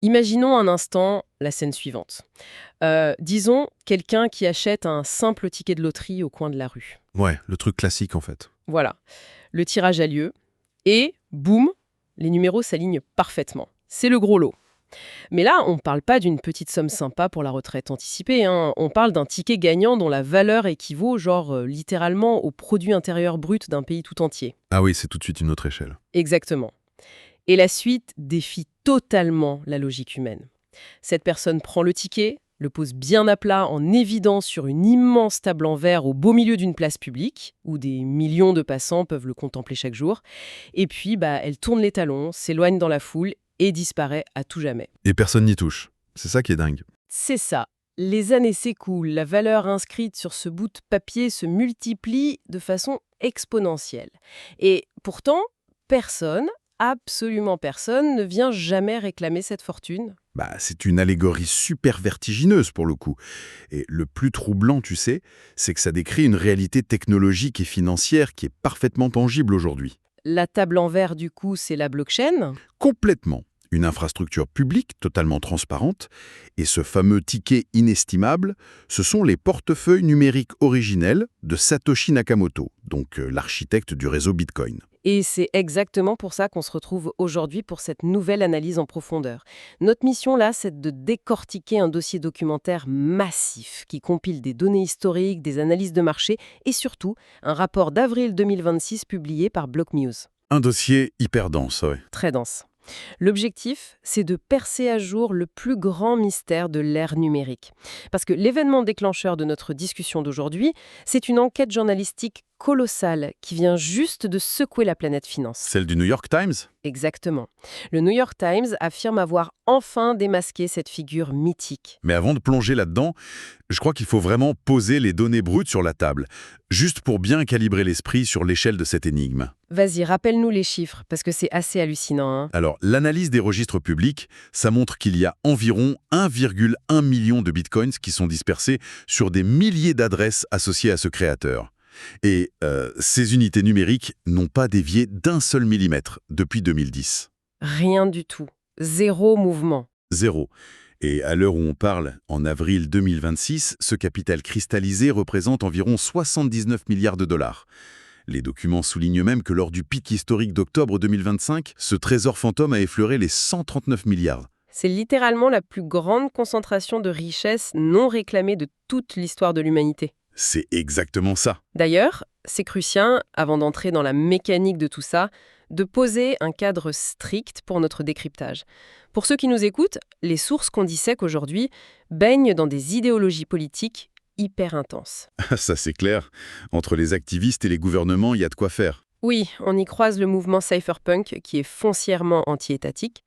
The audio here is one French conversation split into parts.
Imaginons un instant la scène suivante. Disons quelqu'un qui achète un simple ticket de loterie au coin de la rue. Ouais, le truc classique en fait. Voilà, le tirage a lieu et boum, les numéros s'alignent parfaitement. C'est le gros lot. Mais là, on ne parle pas d'une petite somme sympa pour la retraite anticipée, hein. On parle d'un ticket gagnant dont la valeur équivaut, littéralement, au produit intérieur brut d'un pays tout entier. Ah oui, c'est tout de suite une autre échelle. Exactement. Et la suite défie totalement la logique humaine. Cette personne prend le ticket, le pose bien à plat en évidence sur une immense table en verre au beau milieu d'une place publique, où des millions de passants peuvent le contempler chaque jour. Et puis, elle tourne les talons, s'éloigne dans la foule et disparaît à tout jamais. Et personne n'y touche. C'est ça qui est dingue. C'est ça. Les années s'écoulent, la valeur inscrite sur ce bout de papier se multiplie de façon exponentielle. Et pourtant, personne, absolument personne, ne vient jamais réclamer cette fortune. C'est une allégorie super vertigineuse pour le coup. Et le plus troublant, tu sais, c'est que ça décrit une réalité technologique et financière qui est parfaitement tangible aujourd'hui. La table en verre, du coup, c'est la blockchain. Complètement. Une infrastructure publique totalement transparente, et ce fameux ticket inestimable, ce sont les portefeuilles numériques originels de Satoshi Nakamoto, donc l'architecte du réseau Bitcoin. Et c'est exactement pour ça qu'on se retrouve aujourd'hui pour cette nouvelle analyse en profondeur. Notre mission là, c'est de décortiquer un dossier documentaire massif qui compile des données historiques, des analyses de marché et surtout un rapport d'avril 2026 publié par Blocknews. Un dossier hyper dense, ouais. Très dense. L'objectif, c'est de percer à jour le plus grand mystère de l'ère numérique. Parce que l'événement déclencheur de notre discussion d'aujourd'hui, c'est une enquête journalistique colossale qui vient juste de secouer la planète finance. Celle du New York Times? Exactement. Le New York Times affirme avoir enfin démasqué cette figure mythique. Mais avant de plonger là-dedans, je crois qu'il faut vraiment poser les données brutes sur la table, juste pour bien calibrer l'esprit sur l'échelle de cette énigme. Vas-y, rappelle-nous les chiffres, parce que c'est assez hallucinant, hein. Alors, l'analyse des registres publics, ça montre qu'il y a environ 1,1 million de bitcoins qui sont dispersés sur des milliers d'adresses associées à ce créateur. Et ces unités numériques n'ont pas dévié d'un seul millimètre depuis 2010. Rien du tout. Zéro mouvement. Zéro. Et à l'heure où on parle, en avril 2026, ce capital cristallisé représente environ 79 milliards de dollars. Les documents soulignent même que lors du pic historique d'octobre 2025, ce trésor fantôme a effleuré les 139 milliards. C'est littéralement la plus grande concentration de richesses non réclamées de toute l'histoire de l'humanité. C'est exactement ça. D'ailleurs, c'est crucial, avant d'entrer dans la mécanique de tout ça, de poser un cadre strict pour notre décryptage. Pour ceux qui nous écoutent, les sources qu'on dissèque aujourd'hui baignent dans des idéologies politiques hyper intenses. Ça c'est clair. Entre les activistes et les gouvernements, il y a de quoi faire. Oui, on y croise le mouvement cypherpunk qui est foncièrement anti-étatique,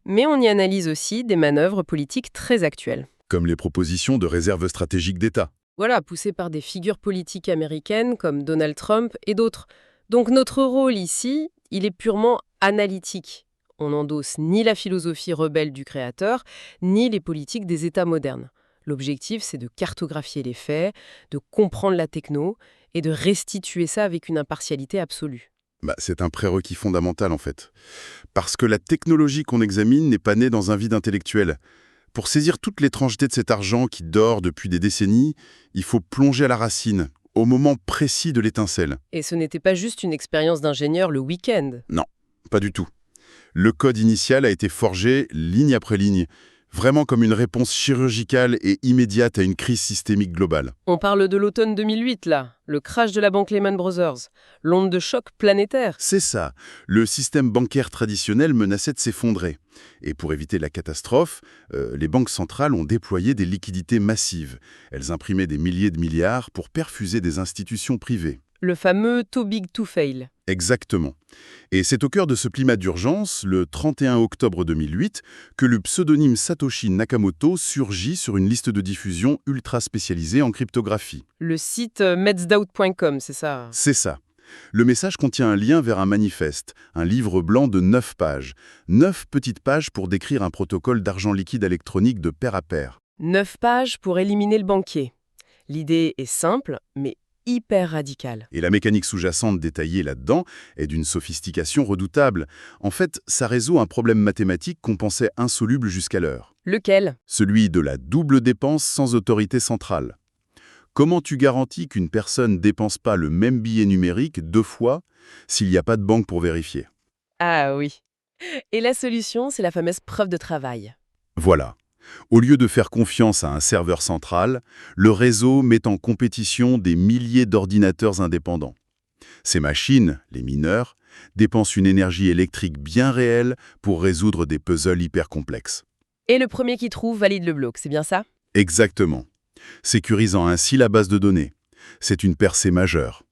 mais on y analyse aussi des manœuvres politiques très actuelles. Comme les propositions de réserve stratégique d'État. Voilà, poussées par des figures politiques américaines comme Donald Trump et d'autres. Donc notre rôle ici, il est purement analytique. On n'endosse ni la philosophie rebelle du créateur, ni les politiques des États modernes. L'objectif, c'est de cartographier les faits, de comprendre la techno et de restituer ça avec une impartialité absolue. C'est un prérequis fondamental en fait. Parce que la technologie qu'on examine n'est pas née dans un vide intellectuel. Pour saisir toute l'étrangeté de cet argent qui dort depuis des décennies, il faut plonger à la racine, au moment précis de l'étincelle. Et ce n'était pas juste une expérience d'ingénieur le week-end. Non, pas du tout. Le code initial a été forgé ligne après ligne, vraiment comme une réponse chirurgicale et immédiate à une crise systémique globale. On parle de l'automne 2008, là, le crash de la banque Lehman Brothers, l'onde de choc planétaire. C'est ça. Le système bancaire traditionnel menaçait de s'effondrer. Et pour éviter la catastrophe, les banques centrales ont déployé des liquidités massives. Elles imprimaient des milliers de milliards pour perfuser des institutions privées. Le fameux too big to fail. Exactement. Et c'est au cœur de ce climat d'urgence, le 31 octobre 2008, que le pseudonyme Satoshi Nakamoto surgit sur une liste de diffusion ultra spécialisée en cryptographie. Le site metsdoubt.com, c'est ça? C'est ça. Le message contient un lien vers un manifeste, un livre blanc de 9 pages. 9 petites pages pour décrire un protocole d'argent liquide électronique de pair à pair. 9 pages pour éliminer le banquier. L'idée est simple, mais hyper radical. Et la mécanique sous-jacente détaillée là-dedans est d'une sophistication redoutable. En fait, ça résout un problème mathématique qu'on pensait insoluble jusqu'alors. Lequel? Celui de la double dépense sans autorité centrale. Comment tu garantis qu'une personne ne dépense pas le même billet numérique 2 fois s'il n'y a pas de banque pour vérifier? Ah oui. Et la solution, c'est la fameuse preuve de travail. Voilà. Au lieu de faire confiance à un serveur central, le réseau met en compétition des milliers d'ordinateurs indépendants. Ces machines, les mineurs, dépensent une énergie électrique bien réelle pour résoudre des puzzles hyper complexes. Et le premier qui trouve valide le bloc, c'est bien ça? Exactement. Sécurisant ainsi la base de données. C'est une percée majeure.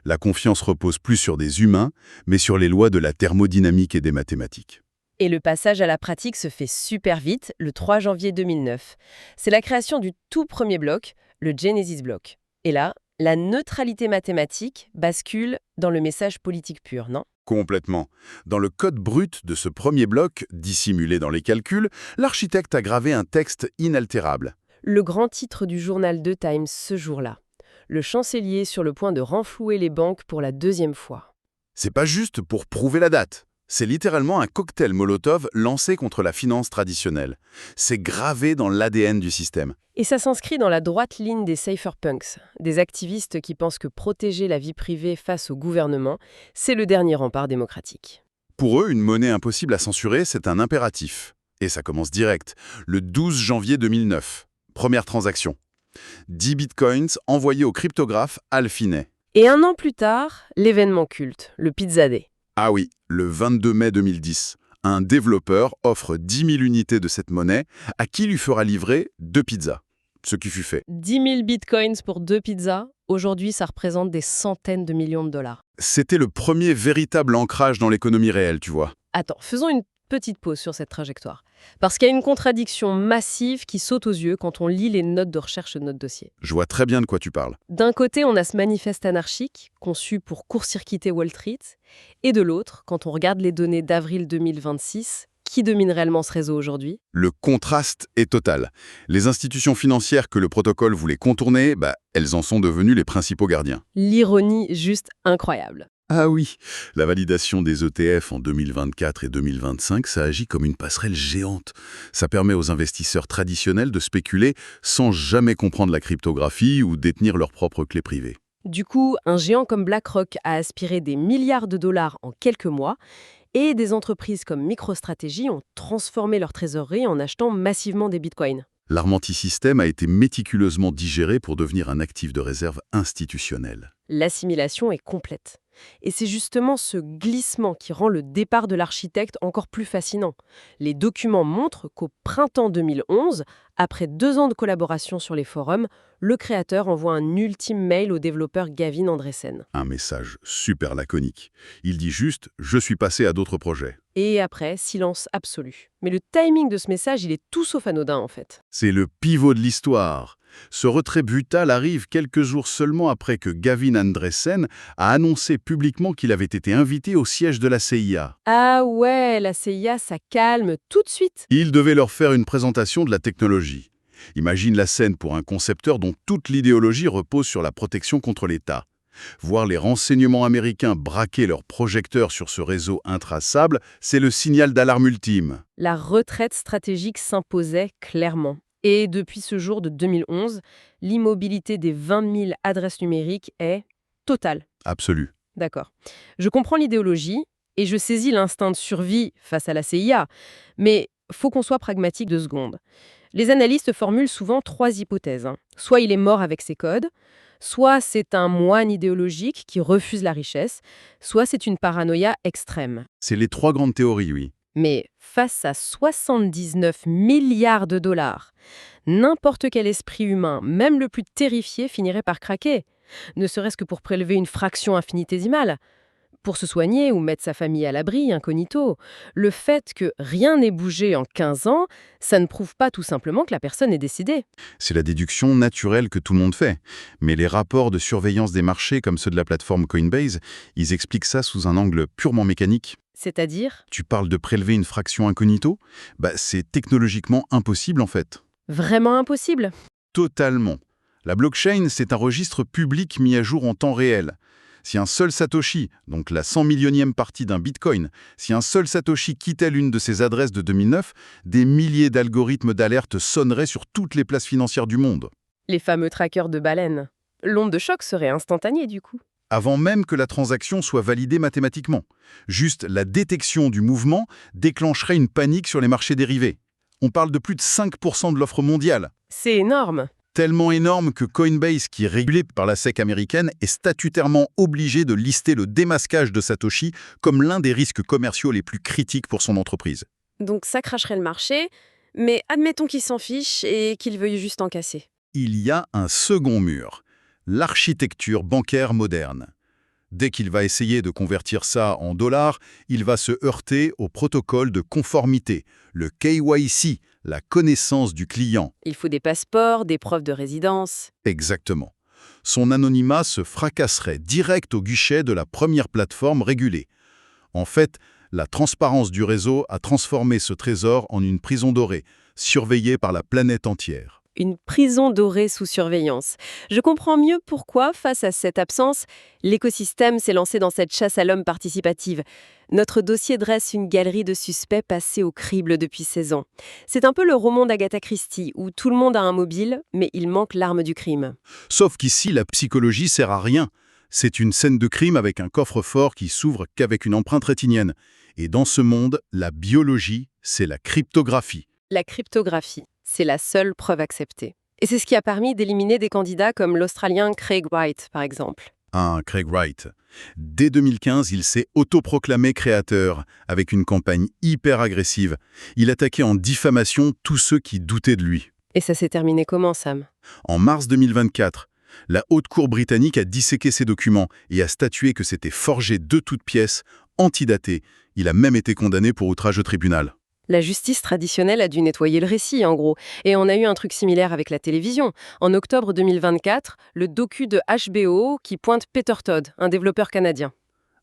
La confiance repose plus sur des humains, mais sur les lois de la thermodynamique et des mathématiques. Et le passage à la pratique se fait super vite, le 3 janvier 2009. C'est la création du tout premier bloc, le Genesis Block. Et là, la neutralité mathématique bascule dans le message politique pur, non? Complètement. Dans le code brut de ce premier bloc, dissimulé dans les calculs, l'architecte a gravé un texte inaltérable. Le grand titre du journal The Times ce jour-là. Le chancelier sur le point de renflouer les banques pour la 2e fois. C'est pas juste pour prouver la date. C'est littéralement un cocktail Molotov lancé contre la finance traditionnelle. C'est gravé dans l'ADN du système. Et ça s'inscrit dans la droite ligne des cypherpunks, des activistes qui pensent que protéger la vie privée face au gouvernement, c'est le dernier rempart démocratique. Pour eux, une monnaie impossible à censurer, c'est un impératif. Et ça commence direct, le 12 janvier 2009. Première transaction. 10 bitcoins envoyés au cryptographe Al Finney. Et un an plus tard, l'événement culte, le Pizza Day. Ah oui, le 22 mai 2010. Un développeur offre 10 000 unités de cette monnaie à qui lui fera livrer 2 pizzas. Ce qui fut fait. 10 000 bitcoins pour 2 pizzas, aujourd'hui ça représente des centaines de millions de dollars. C'était le premier véritable ancrage dans l'économie réelle, tu vois. Attends, faisons une petite pause sur cette trajectoire. Parce qu'il y a une contradiction massive qui saute aux yeux quand on lit les notes de recherche de notre dossier. Je vois très bien de quoi tu parles. D'un côté, on a ce manifeste anarchique, conçu pour court-circuiter Wall Street, et de l'autre, quand on regarde les données d'avril 2026, qui domine réellement ce réseau aujourd'hui? Le contraste est total. Les institutions financières que le protocole voulait contourner, elles en sont devenues les principaux gardiens. L'ironie juste incroyable. Ah oui, la validation des ETF en 2024 et 2025, ça agit comme une passerelle géante. Ça permet aux investisseurs traditionnels de spéculer sans jamais comprendre la cryptographie ou détenir leurs propres clés privées. Du coup, un géant comme BlackRock a aspiré des milliards de dollars en quelques mois, et des entreprises comme MicroStrategy ont transformé leur trésorerie en achetant massivement des bitcoins. L'arme anti-système a été méticuleusement digérée pour devenir un actif de réserve institutionnel. L'assimilation est complète. Et c'est justement ce glissement qui rend le départ de l'architecte encore plus fascinant. Les documents montrent qu'au printemps 2011, après 2 ans de collaboration sur les forums, le créateur envoie un ultime mail au développeur Gavin Andresen. Un message super laconique. Il dit juste « Je suis passé à d'autres projets ». Et après, silence absolu. Mais le timing de ce message, il est tout sauf anodin en fait. C'est le pivot de l'histoire. Ce retrait brutal arrive quelques jours seulement après que Gavin Andresen a annoncé publiquement qu'il avait été invité au siège de la CIA. Ah ouais, la CIA, ça calme tout de suite. Il devait leur faire une présentation de la technologie. Imagine la scène pour un concepteur dont toute l'idéologie repose sur la protection contre l'État. Voir les renseignements américains braquer leurs projecteurs sur ce réseau intraçable, c'est le signal d'alarme ultime. La retraite stratégique s'imposait clairement. Et depuis ce jour de 2011, l'immobilité des 20 000 adresses numériques est totale. Absolu. D'accord. Je comprends l'idéologie et je saisis l'instinct de survie face à la CIA. Mais faut qu'on soit pragmatique 2 secondes. Les analystes formulent souvent 3 hypothèses. Soit il est mort avec ses codes, soit c'est un moine idéologique qui refuse la richesse, soit c'est une paranoïa extrême. C'est les 3 grandes théories, oui. Mais face à 79 milliards de dollars, n'importe quel esprit humain, même le plus terrifié, finirait par craquer. Ne serait-ce que pour prélever une fraction infinitésimale. Pour se soigner ou mettre sa famille à l'abri, incognito. Le fait que rien n'ait bougé en 15 ans, ça ne prouve pas tout simplement que la personne est décédée. C'est la déduction naturelle que tout le monde fait. Mais les rapports de surveillance des marchés, comme ceux de la plateforme Coinbase, ils expliquent ça sous un angle purement mécanique. C'est-à-dire? Tu parles de prélever une fraction incognito? C'est technologiquement impossible en fait. Vraiment impossible. Totalement. La blockchain, c'est un registre public mis à jour en temps réel. Si un seul Satoshi, donc la 100 millionième partie d'un Bitcoin, si un seul Satoshi quittait l'une de ses adresses de 2009, des milliers d'algorithmes d'alerte sonneraient sur toutes les places financières du monde. Les fameux trackers de baleines. L'onde de choc serait instantanée du coup. Avant même que la transaction soit validée mathématiquement. Juste la détection du mouvement déclencherait une panique sur les marchés dérivés. On parle de plus de 5% de l'offre mondiale. C'est énorme. Tellement énorme que Coinbase, qui est régulé par la SEC américaine, est statutairement obligé de lister le démasquage de Satoshi comme l'un des risques commerciaux les plus critiques pour son entreprise. Donc ça cracherait le marché, mais admettons qu'il s'en fiche et qu'il veuille juste encaisser. Il y a un second mur, l'architecture bancaire moderne. Dès qu'il va essayer de convertir ça en dollars, il va se heurter au protocole de conformité, le KYC, la connaissance du client. Il faut des passeports, des preuves de résidence. Exactement. Son anonymat se fracasserait direct au guichet de la première plateforme régulée. En fait, la transparence du réseau a transformé ce trésor en une prison dorée, surveillée par la planète entière. Une prison dorée sous surveillance. Je comprends mieux pourquoi, face à cette absence, l'écosystème s'est lancé dans cette chasse à l'homme participative. Notre dossier dresse une galerie de suspects passés au crible depuis 16 ans. C'est un peu le roman d'Agatha Christie, où tout le monde a un mobile, mais il manque l'arme du crime. Sauf qu'ici, la psychologie sert à rien. C'est une scène de crime avec un coffre-fort qui s'ouvre qu'avec une empreinte rétinienne. Et dans ce monde, la biologie, c'est la cryptographie. La cryptographie, c'est la seule preuve acceptée. Et c'est ce qui a permis d'éliminer des candidats comme l'Australien Craig Wright, par exemple. Craig Wright. Dès 2015, il s'est autoproclamé créateur, avec une campagne hyper agressive. Il attaquait en diffamation tous ceux qui doutaient de lui. Et ça s'est terminé comment, Sam? En mars 2024, la Haute Cour britannique a disséqué ces documents et a statué que c'était forgé de toutes pièces, antidaté. Il a même été condamné pour outrage au tribunal. La justice traditionnelle a dû nettoyer le récit, en gros. Et on a eu un truc similaire avec la télévision. En octobre 2024, le docu de HBO qui pointe Peter Todd, un développeur canadien.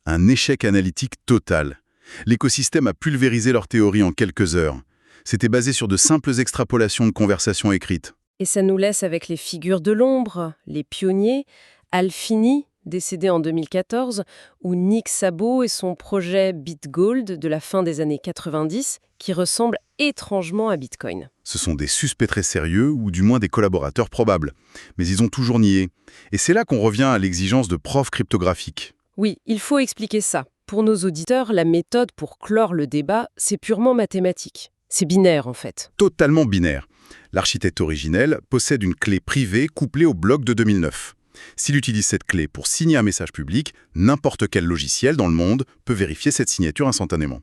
Un échec analytique total. L'écosystème a pulvérisé leur théorie en quelques heures. C'était basé sur de simples extrapolations de conversations écrites. Et ça nous laisse avec les figures de l'ombre, les pionniers, Al Finney, décédé en 2014, ou Nick Szabo et son projet BitGold de la fin des années 90, qui ressemble étrangement à Bitcoin. Ce sont des suspects très sérieux, ou du moins des collaborateurs probables. Mais ils ont toujours nié. Et c'est là qu'on revient à l'exigence de preuves cryptographiques. Oui, il faut expliquer ça. Pour nos auditeurs, la méthode pour clore le débat, c'est purement mathématique. C'est binaire, en fait. Totalement binaire. L'architecte originel possède une clé privée couplée au bloc de 2009. S'il utilise cette clé pour signer un message public, n'importe quel logiciel dans le monde peut vérifier cette signature instantanément.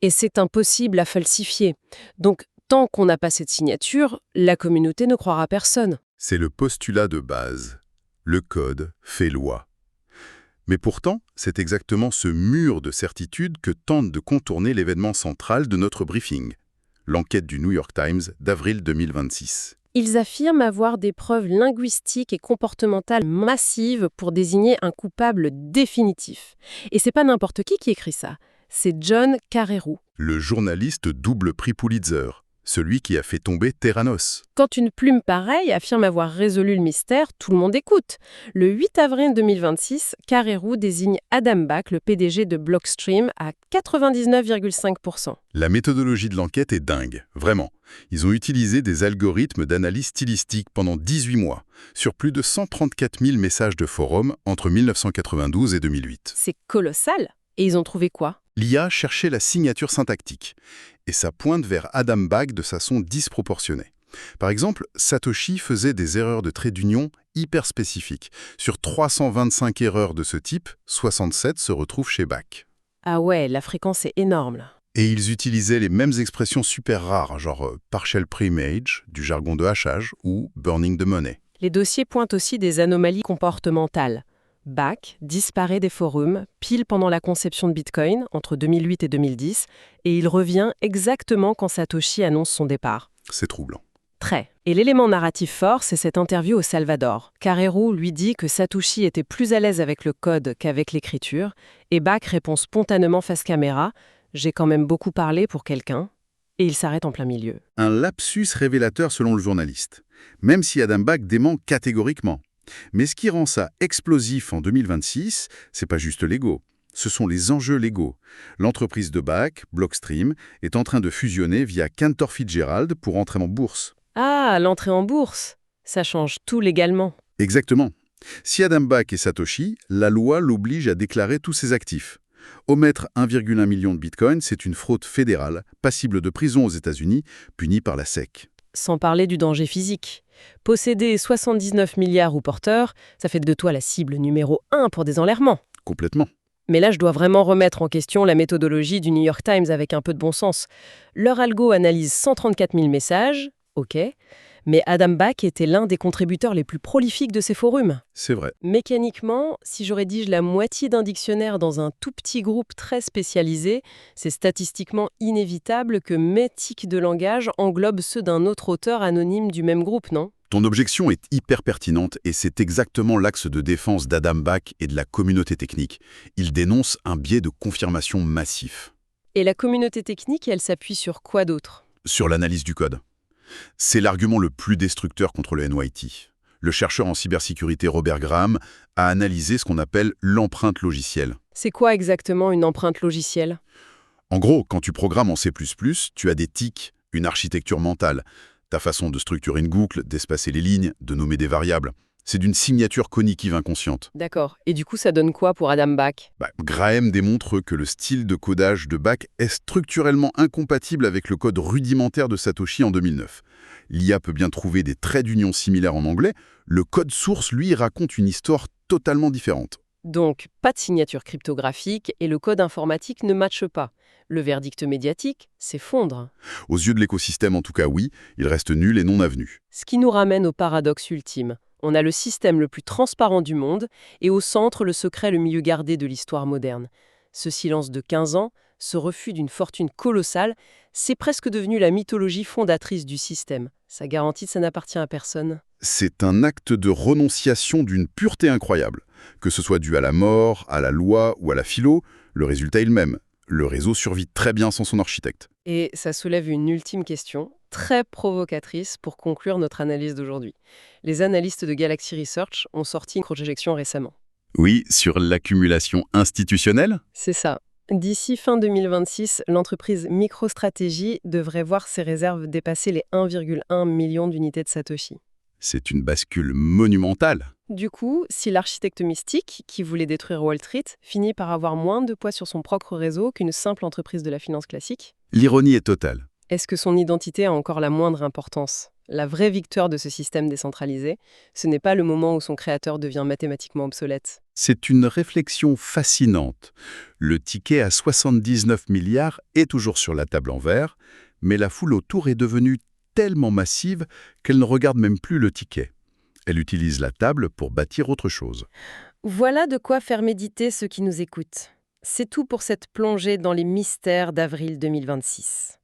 Et c'est impossible à falsifier. Donc, tant qu'on n'a pas cette signature, la communauté ne croira personne. C'est le postulat de base. Le code fait loi. Mais pourtant, c'est exactement ce mur de certitude que tente de contourner l'événement central de notre briefing, l'enquête du New York Times d'avril 2026. Ils affirment avoir des preuves linguistiques et comportementales massives pour désigner un coupable définitif. Et c'est pas n'importe qui écrit ça. C'est John Carreyrou. Le journaliste double prix Pulitzer, celui qui a fait tomber Theranos. Quand une plume pareille affirme avoir résolu le mystère, tout le monde écoute. Le 8 avril 2026, Carreyrou désigne Adam Back, le PDG de Blockstream, à 99,5%. La méthodologie de l'enquête est dingue, vraiment. Ils ont utilisé des algorithmes d'analyse stylistique pendant 18 mois, sur plus de 134 000 messages de forum entre 1992 et 2008. C'est colossal. Et ils ont trouvé quoi? L'IA cherchait la signature syntactique, et ça pointe vers Adam Back de façon disproportionnée. Par exemple, Satoshi faisait des erreurs de trait d'union hyper spécifiques. Sur 325 erreurs de ce type, 67 se retrouvent chez Back. Ah ouais, la fréquence est énorme là. Et ils utilisaient les mêmes expressions super rares, genre partial pre-image, du jargon de hachage, ou burning the money. Les dossiers pointent aussi des anomalies comportementales. Back disparaît des forums pile pendant la conception de Bitcoin, entre 2008 et 2010, et il revient exactement quand Satoshi annonce son départ. C'est troublant. Très. Et l'élément narratif fort, c'est cette interview au Salvador. Carreyrou lui dit que Satoshi était plus à l'aise avec le code qu'avec l'écriture, et Back répond spontanément face caméra « J'ai quand même beaucoup parlé pour quelqu'un », et il s'arrête en plein milieu. Un lapsus révélateur selon le journaliste. même si Adam Back dément catégoriquement. Mais ce qui rend ça explosif en 2026, c'est pas juste l'ego. Ce sont les enjeux légaux. L'entreprise de Back, Blockstream, est en train de fusionner via Cantor Fitzgerald pour entrer en bourse. Ah, l'entrée en bourse. Ça change tout légalement. Exactement. Si Adam Back est Satoshi, la loi l'oblige à déclarer tous ses actifs. Omettre 1,1 million de bitcoins, c'est une fraude fédérale, passible de prison aux États-Unis, punie par la SEC. Sans parler du danger physique. Posséder 79 milliards ou porteurs, ça fait de toi la cible numéro 1 pour des enlèvements. Complètement. Mais là, je dois vraiment remettre en question la méthodologie du New York Times avec un peu de bon sens. Leur algo analyse 134 000 messages, ok, mais Adam Back était l'un des contributeurs les plus prolifiques de ces forums. C'est vrai. Mécaniquement, si je rédige la moitié d'un dictionnaire dans un tout petit groupe très spécialisé, c'est statistiquement inévitable que mes tics de langage englobent ceux d'un autre auteur anonyme du même groupe, non ? Ton objection est hyper pertinente et c'est exactement l'axe de défense d'Adam Back et de la communauté technique. Il dénonce un biais de confirmation massif. Et la communauté technique, elle s'appuie sur quoi d'autre ? Sur l'analyse du code. C'est l'argument le plus destructeur contre le NYT. Le chercheur en cybersécurité Robert Graham a analysé ce qu'on appelle l'empreinte logicielle. C'est quoi exactement une empreinte logicielle ? En gros, quand tu programmes en C++, tu as des tics, une architecture mentale, ta façon de structurer une boucle, d'espacer les lignes, de nommer des variables. C'est d'une signature cognitive inconsciente. D'accord. Et du coup, ça donne quoi pour Adam Back ? Graham démontre que le style de codage de Back est structurellement incompatible avec le code rudimentaire de Satoshi en 2009. L'IA peut bien trouver des traits d'union similaires en anglais, le code source, lui, raconte une histoire totalement différente. Donc, pas de signature cryptographique et le code informatique ne matche pas. Le verdict médiatique, c'est fondre. Aux yeux de l'écosystème, en tout cas, oui, il reste nul et non avenu. Ce qui nous ramène au paradoxe ultime. On a le système le plus transparent du monde et au centre le secret le mieux gardé de l'histoire moderne. Ce silence de 15 ans, ce refus d'une fortune colossale, c'est presque devenu la mythologie fondatrice du système. Ça garantit que ça n'appartient à personne. C'est un acte de renonciation d'une pureté incroyable. Que ce soit dû à la mort, à la loi ou à la philo, le résultat est le même. Le réseau survit très bien sans son architecte. Et ça soulève une ultime question, très provocatrice pour conclure notre analyse d'aujourd'hui. Les analystes de Galaxy Research ont sorti une projection récemment. Oui, sur l'accumulation institutionnelle ? C'est ça. D'ici fin 2026, l'entreprise MicroStrategy devrait voir ses réserves dépasser les 1,1 million d'unités de Satoshi. C'est une bascule monumentale. Du coup, si l'architecte mystique, qui voulait détruire Wall Street, finit par avoir moins de poids sur son propre réseau qu'une simple entreprise de la finance classique, L'ironie est totale. est-ce que son identité a encore la moindre importance ? La vraie victoire de ce système décentralisé, ce n'est pas le moment où son créateur devient mathématiquement obsolète. C'est une réflexion fascinante. Le ticket à 79 milliards est toujours sur la table en verre, mais la foule autour est devenue tellement massive qu'elle ne regarde même plus le ticket. Elle utilise la table pour bâtir autre chose. Voilà de quoi faire méditer ceux qui nous écoutent. C'est tout pour cette plongée dans les mystères d'avril 2026.